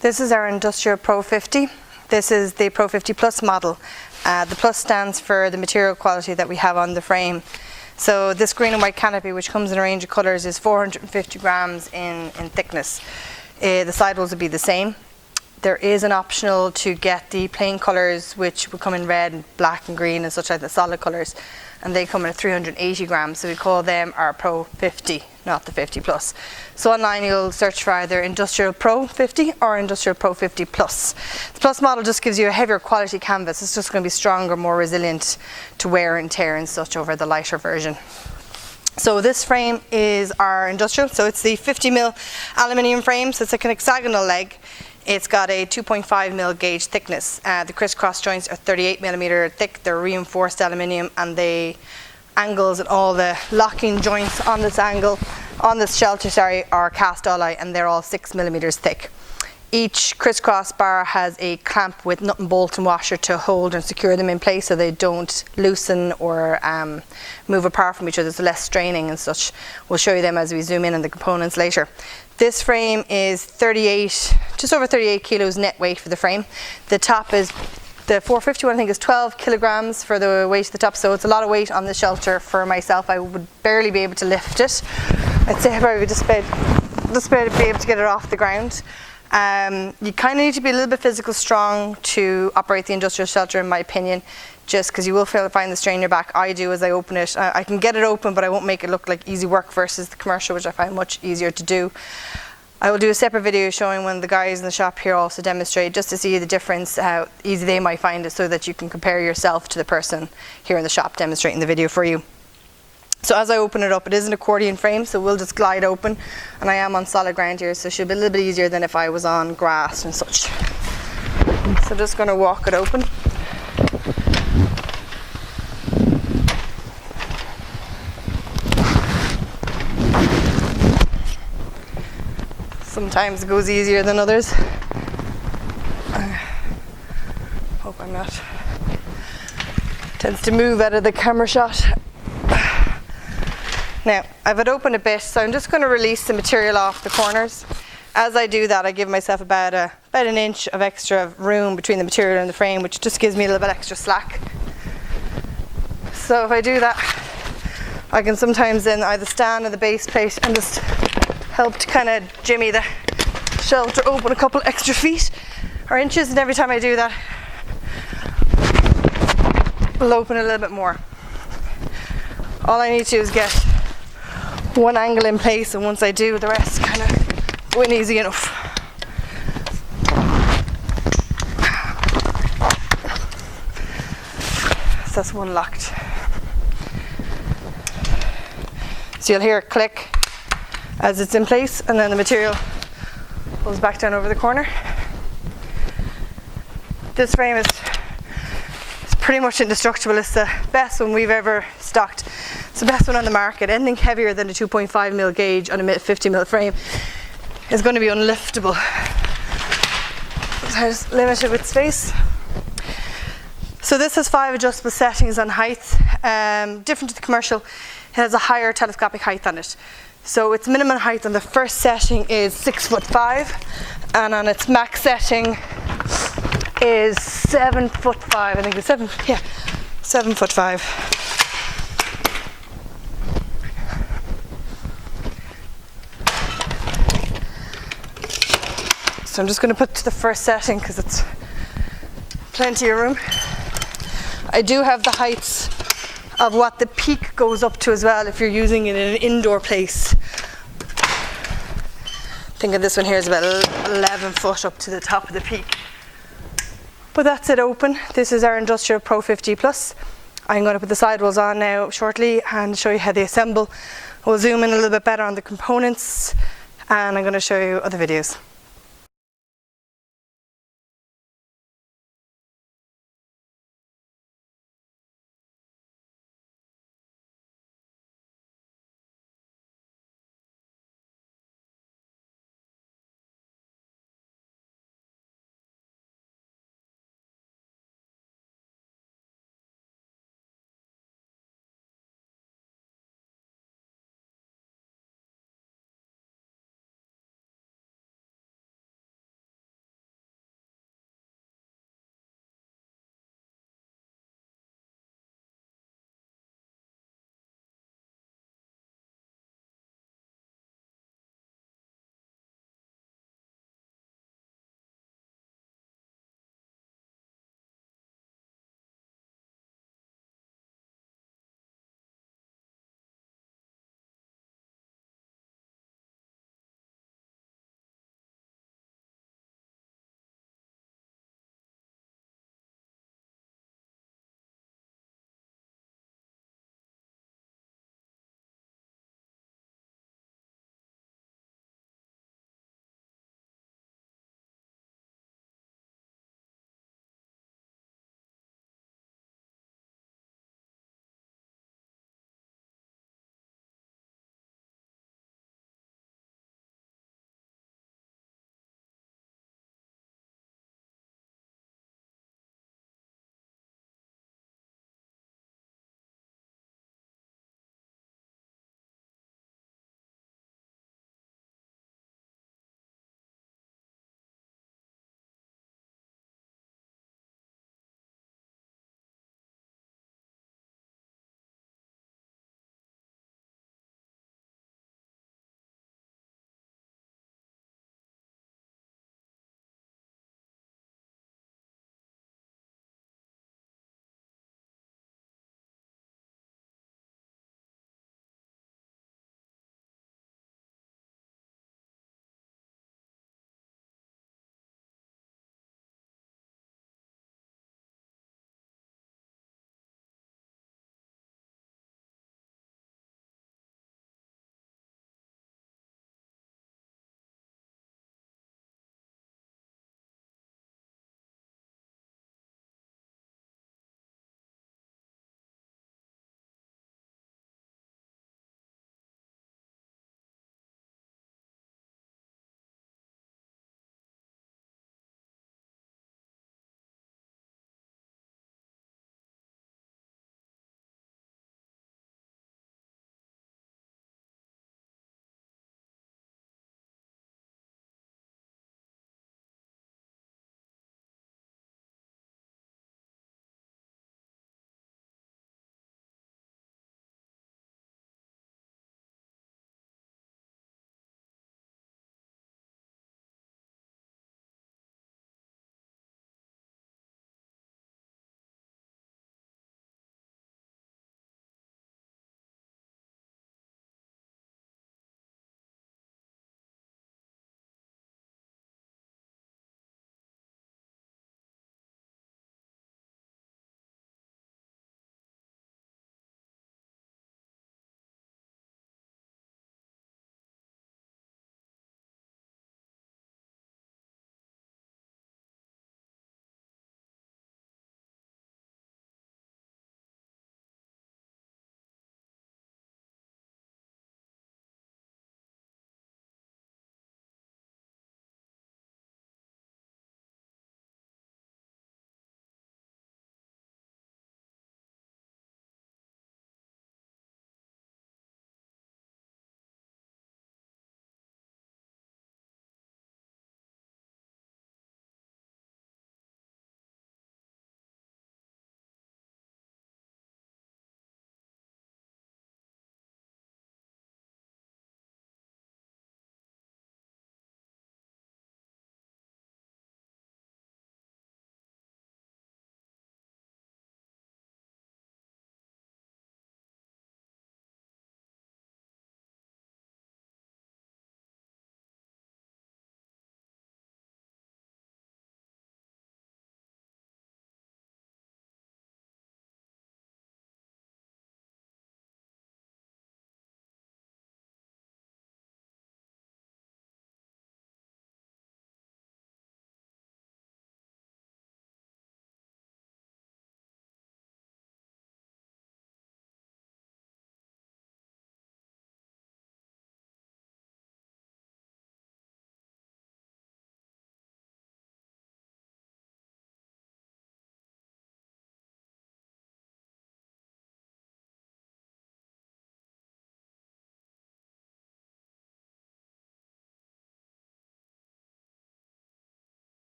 This is our Industrial Pro 50. This is the Pro 50 Plus model. The Plus stands for the material quality that we have on the frame. So this green and white canopy, which comes in a range of colours, is 450 grams in thickness. The sidewalls will be the same. There is an optional to get the plain colours, which will come in red and black and green and such like the solid colours, and they come in at 380 grams, so we call them our Pro 50, not the 50 Plus. So online you'll search for either Industrial Pro 50 or Industrial Pro 50 Plus. The Plus model just gives you a heavier quality canvas. It's just going to be stronger, more resilient to wear and tear and such over the lighter version. So this frame is our industrial, so it's the 50mm aluminium frame, so it's like an hexagonal leg. It's got a 2.5mm gauge thickness. The crisscross joints are 38mm thick. They're reinforced aluminium, and the angles and all the locking joints on this shelter, are cast alloy, and they're all 6mm thick. Each crisscross bar has a clamp with nut and bolt and washer to hold and secure them in place so they don't loosen or move apart from each other, so less straining and such. We'll show you them as we zoom in on the components later. This frame is just over 38 kilos net weight for the frame. The top is, the 450 one I think is 12 kilograms for the weight of the top, so it's a lot of weight on the shelter for myself. I would barely be able to lift it. I'd say I probably would just be able to get it off the ground. You kind of need to be a little bit physical strong to operate the industrial shelter, in my opinion, just because you will find the strain in your back. I do as I open it. I can get it open, but I won't make it look like easy work versus the commercial, which I find much easier to do. I will do a separate video showing when the guys in the shop here also demonstrate, just to see the difference, how easy they might find it, so that you can compare yourself to the person here in the shop demonstrating the video for you. So as I open it up, it is an accordion frame, so we'll just glide open, and I am on solid ground here, so it should be a little bit easier than if I was on grass and such. So just going to walk it open. Sometimes it goes easier than others. Hope I'm not. Tends to move out of the camera shot. Now, I've it open a bit, so I'm just going to release the material off the corners. As I do that, I give myself about an inch of extra room between the material and the frame, which just gives me a little bit extra slack. So if I do that, I can sometimes then either stand on the base plate and just help to kind of jimmy the shelter open a couple extra feet or inches, and every time I do that, we'll open a little bit more. All I need to do is get one angle in place, and once I do, the rest kind of go in easy enough. So that's one locked. So you'll hear it click as it's in place, and then the material pulls back down over the corner. This frame is pretty much indestructible. It's the best one we've ever stocked. It's the best one on the market. Anything heavier than a 2.5mm gauge on a 50mm frame is going to be unliftable. So I just limit it with space. So this has 5 adjustable settings on height. Different to the commercial, it has a higher telescopic height on it. So its minimum height on the first setting is 6'5", and on its max setting is 7'5". I think it's 7'5". So I'm just going to put to the first setting because it's plenty of room. I do have the heights of what the peak goes up to as well if you're using it in an indoor place. I think this one here is about 11 foot up to the top of the peak. But that's it open. This is our Industrial Pro 50 Plus. I'm going to put the sidewalls on now shortly and show you how they assemble. We'll zoom in a little bit better on the components, and I'm going to show you other videos.